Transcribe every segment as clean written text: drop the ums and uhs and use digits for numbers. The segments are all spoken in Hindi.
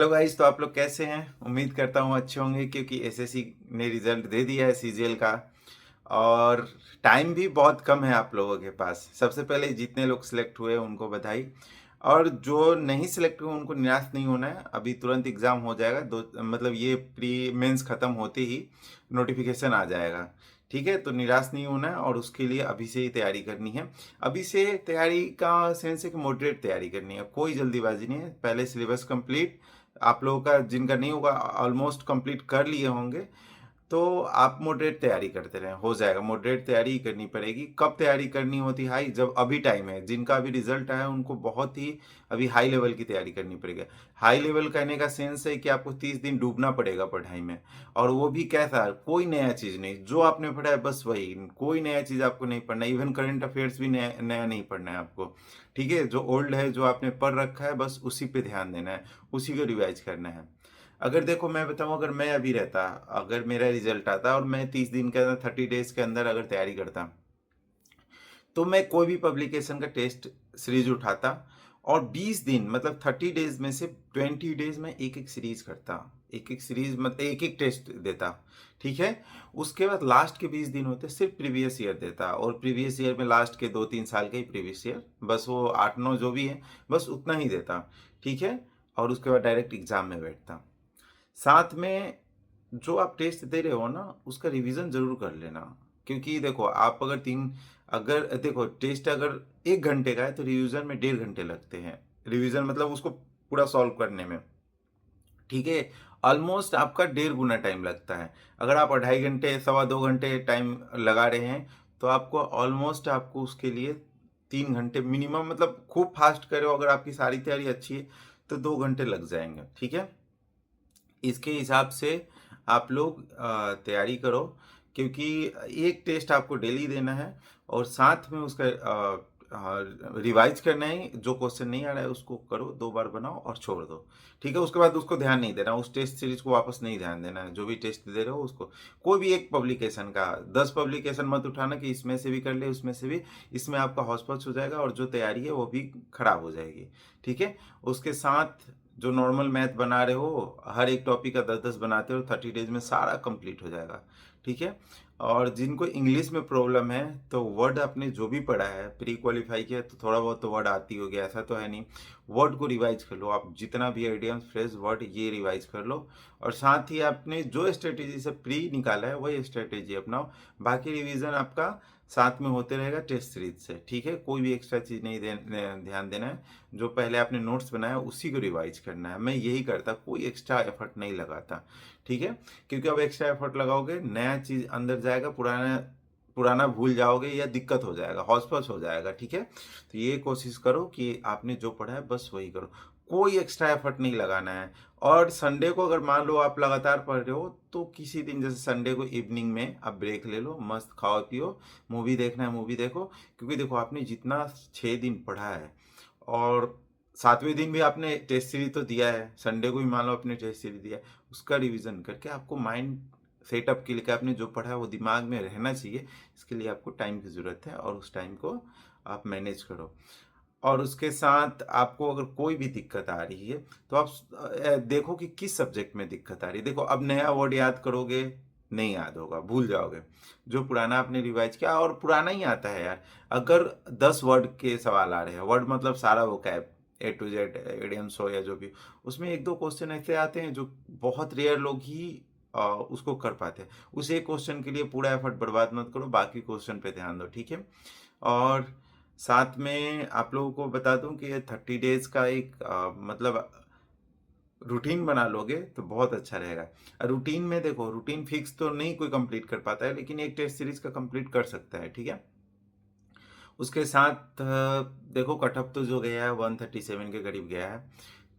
हेलो गाइस, तो आप लोग कैसे हैं? उम्मीद करता हूँ अच्छे होंगे क्योंकि एसएससी ने रिजल्ट दे दिया है सीजीएल का। और टाइम भी बहुत कम है आप लोगों के पास। सबसे पहले जितने लोग सिलेक्ट हुए उनको बधाई। और जो नहीं सिलेक्ट हुए उनको निराश नहीं होना है। अभी तुरंत एग्ज़ाम हो जाएगा, दो मतलब ये प्री मेंस ख़त्म होते ही नोटिफिकेशन आ जाएगा। ठीक है, तो निराश नहीं होना है और उसके लिए अभी से ही तैयारी करनी है। अभी से तैयारी का सेंस है कि मॉडरेट तैयारी करनी है, कोई जल्दीबाजी नहीं है। पहले सिलेबस कंप्लीट, आप लोगों का जिनका नहीं होगा ऑलमोस्ट कंप्लीट कर लिए होंगे, तो आप मॉडरेट तैयारी करते रहें, हो जाएगा। मॉडरेट तैयारी ही करनी पड़ेगी। कब तैयारी करनी होती हाई? जब अभी टाइम है। जिनका अभी रिजल्ट आया उनको बहुत ही अभी हाई लेवल की तैयारी करनी पड़ेगी। हाई लेवल कहने का सेंस है कि आपको 30 दिन डूबना पड़ेगा पढ़ाई में। और वो भी कैसा? कोई नया चीज़ नहीं, जो आपने पढ़ा है बस वही। कोई नया चीज़ आपको नहीं पढ़ना। इवन करंट अफेयर्स भी नया नया नहीं पढ़ना है आपको। ठीक है, जो ओल्ड है, जो आपने पढ़ रखा है, बस उसी पे ध्यान देना है, उसी को रिवाइज करना है। अगर देखो मैं बताऊं, अगर मैं अभी रहता, अगर मेरा रिजल्ट आता और मैं 30 दिन के अंदर, 30 डेज के अंदर अगर तैयारी करता, तो मैं कोई भी पब्लिकेशन का टेस्ट सीरीज उठाता और 20 दिन मतलब 30 डेज में से 20 डेज में एक एक सीरीज करता। एक एक सीरीज मतलब एक एक टेस्ट देता। ठीक है, उसके बाद लास्ट के 20 दिन होते सिर्फ प्रीवियस ईयर देता। और प्रीवियस ईयर में लास्ट के 2-3 साल के ही प्रीवियस ईयर, बस वो 8-9 जो भी है बस उतना ही देता। ठीक है, और उसके बाद डायरेक्ट एग्जाम में बैठता। साथ में जो आप टेस्ट दे रहे हो ना, उसका रिवीजन जरूर कर लेना। क्योंकि देखो, आप अगर देखो टेस्ट अगर 1 घंटे का है तो रिवीजन में 1.5 घंटे लगते हैं। रिवीजन मतलब उसको पूरा सॉल्व करने में। ठीक है, ऑलमोस्ट आपका 1.5 गुना टाइम लगता है। अगर आप 2.5 घंटे 2.25 घंटे टाइम लगा रहे हैं, तो आपको ऑलमोस्ट आपको उसके लिए 3 घंटे मिनिमम, मतलब खूब फास्ट करो अगर आपकी सारी तैयारी अच्छी है तो 2 घंटे लग जाएंगे। ठीक है, इसके हिसाब से आप लोग तैयारी करो। क्योंकि एक टेस्ट आपको डेली देना है और साथ में उसका रिवाइज करना है। जो क्वेश्चन नहीं आ रहा है उसको करो, 2 बार बनाओ और छोड़ दो। ठीक है, उसके बाद उसको ध्यान नहीं देना, उस टेस्ट सीरीज को वापस नहीं ध्यान देना है। जो भी टेस्ट दे रहे हो उसको, कोई भी एक पब्लिकेशन का, 10 पब्लिकेशन मत उठाना कि इसमें से भी कर ले उसमें से भी। इसमें आपका हौस पौच हो जाएगा और जो तैयारी है वो भी खराब हो जाएगी। ठीक है, उसके साथ जो नॉर्मल मैथ बना रहे हो, हर एक टॉपिक का 10-10 बनाते हो, 30 डेज में सारा कंप्लीट हो जाएगा। ठीक है, और जिनको इंग्लिश में प्रॉब्लम है तो वर्ड आपने जो भी पढ़ा है, प्री क्वालिफाई किया तो थोड़ा बहुत तो वर्ड आती होगी, ऐसा तो है नहीं। वर्ड को रिवाइज कर लो आप, जितना भी आइडियम्स फ्रेज वर्ड ये रिवाइज कर लो। और साथ ही आपने जो स्ट्रेटेजी से प्री निकाला है वही स्ट्रेटेजी अपनाओ। बाकी रिवीजन आपका साथ में होते रहेगा टेस्ट सीरीज से। ठीक है, कोई भी एक्स्ट्रा चीज़ नहीं ध्यान देना है। जो पहले आपने नोट्स बनाया उसी को रिवाइज करना है। मैं यही करता, कोई एक्स्ट्रा एफर्ट नहीं लगाता। ठीक है, क्योंकि अब एक्स्ट्रा एफर्ट लगाओगे, नया चीज़ अंदर जाएगा, पुराना पुराना भूल जाओगे या दिक्कत हो जाएगा, हौच पौच हो जाएगा। ठीक है, तो ये कोशिश करो कि आपने जो पढ़ा है बस वही करो, कोई एक्स्ट्रा एफर्ट नहीं लगाना है। और संडे को अगर मान लो आप लगातार पढ़ रहे हो, तो किसी दिन जैसे संडे को इवनिंग में आप ब्रेक ले लो, मस्त खाओ पियो, मूवी देखना है मूवी देखो। क्योंकि देखो, आपने जितना 6 दिन पढ़ा है और 7वें दिन भी आपने टेस्ट सीरीज तो दिया है, संडे को भी मान लो आपने टेस्ट सीरीज दिया है, उसका रिवीजन करके आपको माइंड सेटअप के लिए कि आपने जो पढ़ा है वो दिमाग में रहना चाहिए। इसके लिए आपको टाइम की ज़रूरत है और उस टाइम को आप मैनेज करो। और उसके साथ आपको अगर कोई भी दिक्कत आ रही है तो आप देखो कि किस सब्जेक्ट में दिक्कत आ रही है। देखो, अब नया वर्ड याद करोगे नहीं याद होगा, भूल जाओगे। जो पुराना आपने रिवाइज किया, और पुराना ही आता है यार। अगर 10 वर्ड के सवाल आ रहे हैं, वर्ड मतलब सारा वो cab A to Z idioms हो या जो भी, उसमें 1-2 क्वेश्चन ऐसे आते हैं जो बहुत रेयर लोग ही उसको कर पाते हैं। उस एक क्वेश्चन के लिए पूरा एफर्ट बर्बाद मत करो, बाकी क्वेश्चन पे ध्यान दो। ठीक है, और साथ में आप लोगों को बता दूं कि ये 30 डेज का एक मतलब रूटीन बना लोगे तो बहुत अच्छा रहेगा। रूटीन में देखो, रूटीन फिक्स तो नहीं कोई कंप्लीट कर पाता है, लेकिन एक टेस्ट सीरीज का कंप्लीट कर सकता है। ठीक है, उसके साथ देखो कट ऑफ तो जो गया है 137 के करीब गया है,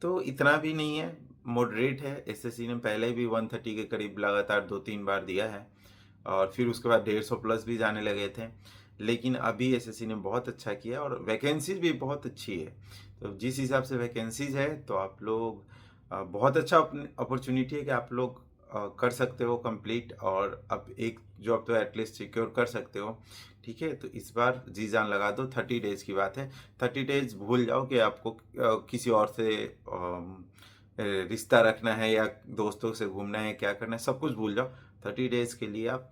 तो इतना भी नहीं है, मॉडरेट है। एसएससी ने पहले भी 130 के करीब लगातार 2-3 बार दिया है और फिर उसके बाद 150 प्लस भी जाने लगे थे। लेकिन अभी एसएससी ने बहुत अच्छा किया और वैकेंसीज भी बहुत अच्छी है। तो जिस हिसाब से वैकेंसीज है तो आप लोग बहुत अच्छा अपॉर्चुनिटी है कि आप लोग कर सकते हो कंप्लीट, और अब एक जॉब तो एटलीस्ट सिक्योर कर सकते हो। ठीक है, तो इस बार जी जान लगा दो। 30 डेज की बात है, 30 डेज भूल जाओ कि आपको किसी और से रिश्ता रखना है या दोस्तों से घूमना है, क्या करना है, सब कुछ भूल जाओ। 30 डेज़ के लिए आप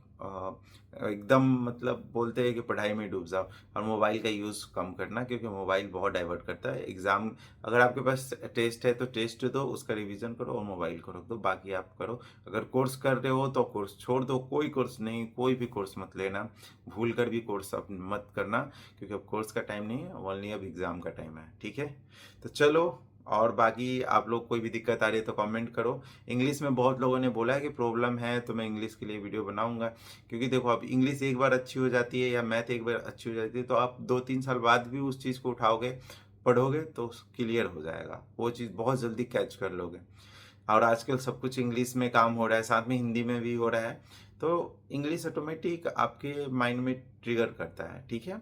एकदम मतलब बोलते हैं कि पढ़ाई में डूब जाओ, और मोबाइल का यूज़ कम करना, क्योंकि मोबाइल बहुत डाइवर्ट करता है। एग्ज़ाम अगर आपके पास टेस्ट है तो टेस्ट दो, उसका रिवीजन करो और मोबाइल को रख दो, बाकी आप करो। अगर कोर्स कर रहे हो तो कोर्स छोड़ दो, कोई कोर्स नहीं, कोई भी कोर्स मत लेना, भूल कर भी कोर्स अब मत करना, क्योंकि अब कोर्स का टाइम नहीं है, ओनली अब एग्ज़ाम का टाइम है। ठीक है, तो चलो। और बाकी आप लोग कोई भी दिक्कत आ रही है तो कमेंट करो। इंग्लिश में बहुत लोगों ने बोला है कि प्रॉब्लम है, तो मैं इंग्लिश के लिए वीडियो बनाऊंगा, क्योंकि देखो अब इंग्लिश एक बार अच्छी हो जाती है या मैथ एक बार अच्छी हो जाती है, तो आप 2-3 साल बाद भी उस चीज़ को उठाओगे, पढ़ोगे तो क्लियर हो जाएगा, वो चीज़ बहुत जल्दी कैच कर लोगे। और आजकल सब कुछ इंग्लिश में काम हो रहा है, साथ में हिंदी में भी हो रहा है, तो इंग्लिश ऑटोमेटिक आपके माइंड में ट्रिगर करता है। ठीक है,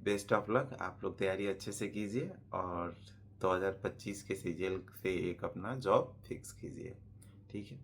बेस्ट ऑफ लक, आप लोग तैयारी अच्छे से कीजिए और 2025 के सीजीएल से एक अपना जॉब फिक्स कीजिए। ठीक है।